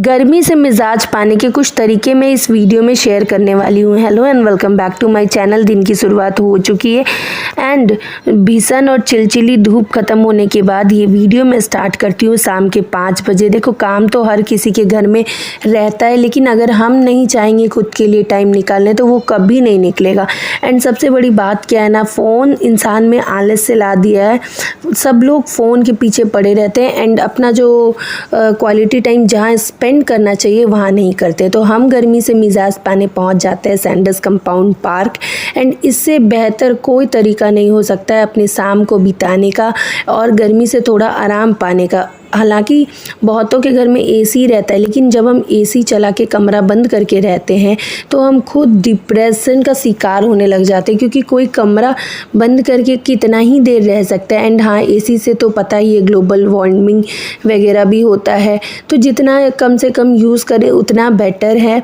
गर्मी से मिजाज पाने के कुछ तरीके मैं इस वीडियो में शेयर करने वाली हूँ। Hello and welcome back to my channel. दिन की शुरुआत हो चुकी है एंड भीषण और चिलचिली धूप खत्म होने के बाद ये वीडियो मैं स्टार्ट करती हूँ शाम के 5 बजे। देखो, काम तो हर किसी के घर में रहता है, लेकिन अगर हम नहीं चाहेंगे खुद के लिए टाइम निकालने तो वो कभी नहीं निकलेगा। एंड सबसे बड़ी बात क्या है ना, फ़ोन इंसान में आलस से ला दिया है। सब लोग फ़ोन के पीछे पड़े रहते हैं एंड अपना जो क्वालिटी टाइम जहाँ स्पेंड करना चाहिए वहाँ नहीं करते। तो हम गर्मी से मिजाज पाने पहुँच जाते हैं सैंडर्स कंपाउंड पार्क। एंड इससे बेहतर कोई तरीका नहीं हो सकता है अपनी शाम को बिताने का और गर्मी से थोड़ा आराम पाने का। हालांकि बहुतों के घर में एसी रहता है, लेकिन जब हम एसी चला के कमरा बंद करके रहते हैं तो हम खुद डिप्रेशन का शिकार होने लग जाते हैं, क्योंकि कोई कमरा बंद करके कितना ही देर रह सकता है। एंड हाँ, एसी से तो पता ही है ग्लोबल वार्मिंग वगैरह भी होता है, तो जितना कम से कम यूज़ करें उतना बेटर है।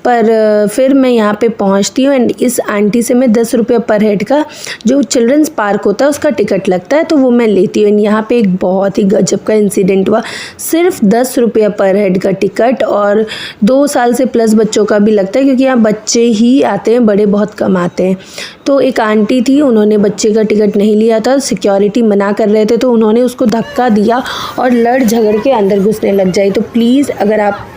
पर फिर मैं यहाँ पे पहुँचती हूँ एंड इस आंटी से मैं 10 रुपये पर हेड का जो चिल्ड्रंस पार्क होता है उसका टिकट लगता है, तो वो मैं लेती हूँ। यहाँ पे एक बहुत ही गजब का इंसिडेंट हुआ। सिर्फ 10 रुपये पर हेड का टिकट, और 2 साल से प्लस बच्चों का भी लगता है, क्योंकि यहाँ बच्चे ही आते हैं, बड़े बहुत कम आते हैं। तो एक आंटी थी, उन्होंने बच्चे का टिकट नहीं लिया था, सिक्योरिटी मना कर रहे थे, तो उन्होंने उसको धक्का दिया और लड़ झगड़ के अंदर घुसने लग जाए। तो प्लीज़ अगर आप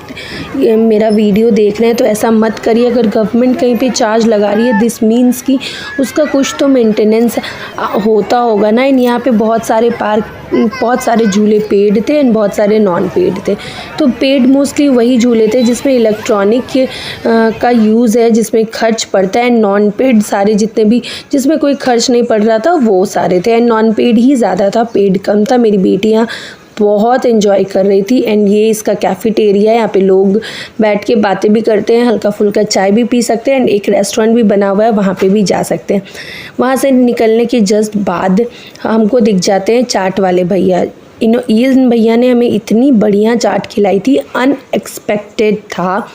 मेरा वीडियो देख रहे हैं तो ऐसा मत करिए। अगर गवर्नमेंट कहीं पे चार्ज लगा रही है, दिस मीन्स कि उसका कुछ तो मेंटेनेंस होता होगा ना। एंड यहाँ पे बहुत सारे झूले पेड थे एंड बहुत सारे नॉन पेड थे। तो पेड मोस्टली वही झूले थे जिसमें इलेक्ट्रॉनिक का यूज़ है, जिसमें खर्च पड़ता है। एंड नॉन पेड सारे जितने भी जिसमें कोई खर्च नहीं पड़ रहा था वो सारे थे, एंड नॉन पेड ही ज़्यादा था, पेड कम था। मेरी बेटियाँ बहुत एंजॉय कर रही थी। एंड ये इसका कैफेटेरिया है, यहाँ पे लोग बैठ के बातें भी करते हैं, हल्का फुल्का चाय भी पी सकते हैं। एंड एक रेस्टोरेंट भी बना हुआ है, वहाँ पे भी जा सकते हैं। वहाँ से निकलने के जस्ट बाद हमको दिख जाते हैं चाट वाले भैया। इन भैया ने हमें इतनी बढ़िया चाट खिलाई थी, अनएक्सपेक्टेड था।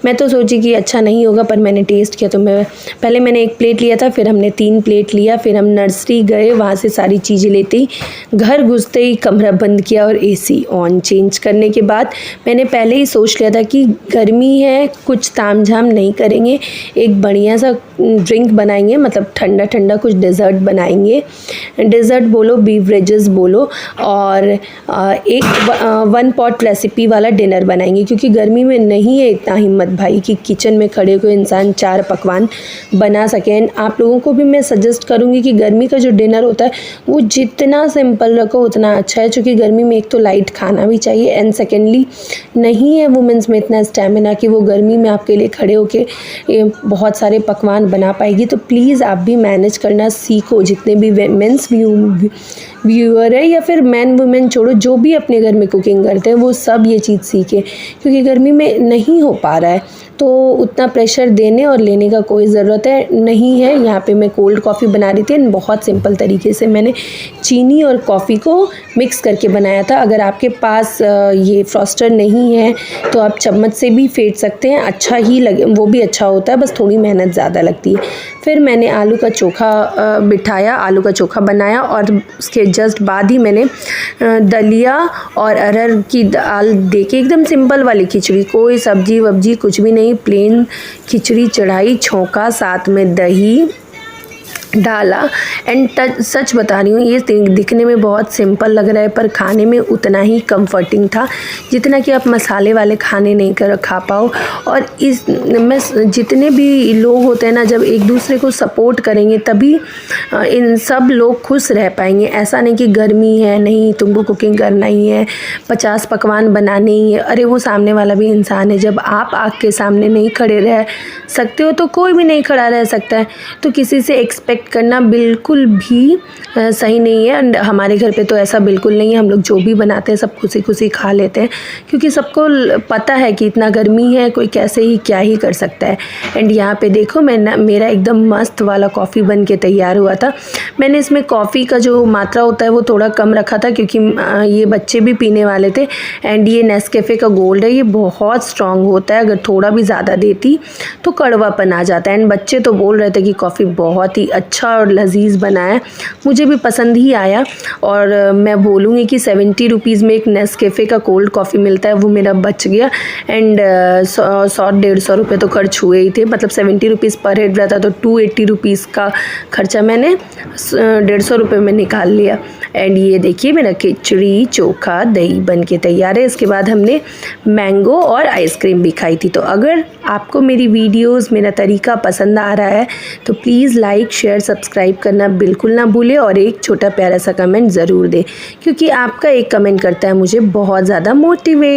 मैं तो सोची कि अच्छा नहीं होगा, पर मैंने टेस्ट किया तो पहले मैंने 1 प्लेट लिया था, फिर हमने 3 प्लेट लिया। फिर हम नर्सरी गए, वहाँ से सारी चीज़ें लेते ही घर घुसते ही कमरा बंद किया और एसी ऑन। चेंज करने के बाद मैंने पहले ही सोच लिया था कि गर्मी है, कुछ तामझाम नहीं करेंगे, एक बढ़िया सा ड्रिंक बनाएंगे, मतलब ठंडा ठंडा कुछ डेज़र्ट बनाएंगे। डेज़र्ट बोलो, बीवरेजेस बोलो, और एक 1 पॉट रेसिपी वाला डिनर बनाएंगे, क्योंकि गर्मी में नहीं है इतना हिम्मत भाई कि किचन में खड़े हुए इंसान 4 पकवान बना सकें। आप लोगों को भी मैं सजेस्ट करूँगी कि गर्मी का जो डिनर होता है वो जितना सिंपल रखो उतना अच्छा है, क्योंकि गर्मी में एक तो लाइट खाना भी चाहिए, एंड सेकेंडली नहीं है वुमेंस में इतना स्टेमिना कि वो गर्मी में आपके लिए खड़े होके बहुत सारे पकवान बना पाएगी। तो प्लीज़ आप भी मैनेज करना सीखो। जितने भी मेंस व्यूअर है या फिर मैन वुमेन छोड़ो, जो भी अपने घर में कुकिंग करते हैं वो सब ये चीज़ सीखे, क्योंकि गर्मी में नहीं हो पा रहा है तो उतना प्रेशर देने और लेने का कोई ज़रूरत नहीं है। यहाँ पे मैं कोल्ड कॉफ़ी बना रही थी, बहुत सिंपल तरीके से मैंने चीनी और कॉफ़ी को मिक्स करके बनाया था। अगर आपके पास ये फ्रॉस्टर नहीं है तो आप चम्मच से भी फेंट सकते हैं, अच्छा ही लगे, वो भी अच्छा होता है, बस थोड़ी मेहनत ज़्यादा लगती है। फिर मैंने आलू का चोखा बनाया, और उसके जस्ट बाद ही मैंने दलिया और अरहर की दाल देके एकदम सिंपल वाली खिचड़ी, कोई सब्जी वब्जी कुछ भी नहीं, प्लेन खिचड़ी चढ़ाई, छौंका, साथ में दही डाला। एंड सच बता रही हूँ, ये दिखने में बहुत सिंपल लग रहा है, पर खाने में उतना ही कंफर्टिंग था जितना कि आप मसाले वाले खाने नहीं खा पाओ। और जितने भी लोग होते हैं ना, जब एक दूसरे को सपोर्ट करेंगे तभी इन सब लोग खुश रह पाएंगे। ऐसा नहीं कि गर्मी है, नहीं तुमको कुकिंग करना ही है, 50 पकवान बनाने ही है। अरे वो सामने वाला भी इंसान है, जब आप आग के सामने नहीं खड़े रह सकते हो तो कोई भी नहीं खड़ा रह सकता है। तो किसी से एक्सपेक्ट करना बिल्कुल भी सही नहीं है। एंड हमारे घर पे तो ऐसा बिल्कुल नहीं है, हम लोग जो भी बनाते हैं सब खुशी खुशी खा लेते हैं, क्योंकि सबको पता है कि इतना गर्मी है, कोई कैसे ही क्या ही कर सकता है। एंड यहाँ पे देखो, मेरा एकदम मस्त वाला कॉफ़ी बन के तैयार हुआ था। मैंने इसमें कॉफ़ी का जो मात्रा होता है वो थोड़ा कम रखा था, क्योंकि ये बच्चे भी पीने वाले थे। एंड ये नेस्कैफ़े का गोल्ड है, ये बहुत स्ट्रॉन्ग होता है, अगर थोड़ा भी ज़्यादा देती तो कड़वापन आ जाता है। एंड बच्चे तो बोल रहे थे कि कॉफ़ी बहुत ही अच्छा और लजीज बना है, मुझे भी पसंद ही आया। और मैं बोलूँगी कि 70 रुपीज़ में एक नेस्कैफ़े का कोल्ड कॉफ़ी मिलता है, वो मेरा बच गया। एंड 100-150 रुपये तो खर्च हुए ही थे, मतलब 70 रुपीज़ पर हेड रहता तो 280 रुपीज़ का खर्चा मैंने 150 रुपये में निकाल लिया। एंड ये देखिए मेरा खिचड़ी चोखा दही बन के तैयार है। इसके बाद हमने मैंगो और आइसक्रीम भी खाई थी। तो अगर आपको मेरी वीडियोस, मेरा तरीका पसंद आ रहा है तो प्लीज़ लाइक शेयर सब्सक्राइब करना बिल्कुल ना भूलें और एक छोटा प्यारा सा कमेंट ज़रूर दें, क्योंकि आपका एक कमेंट करता है मुझे बहुत ज़्यादा मोटिवेट।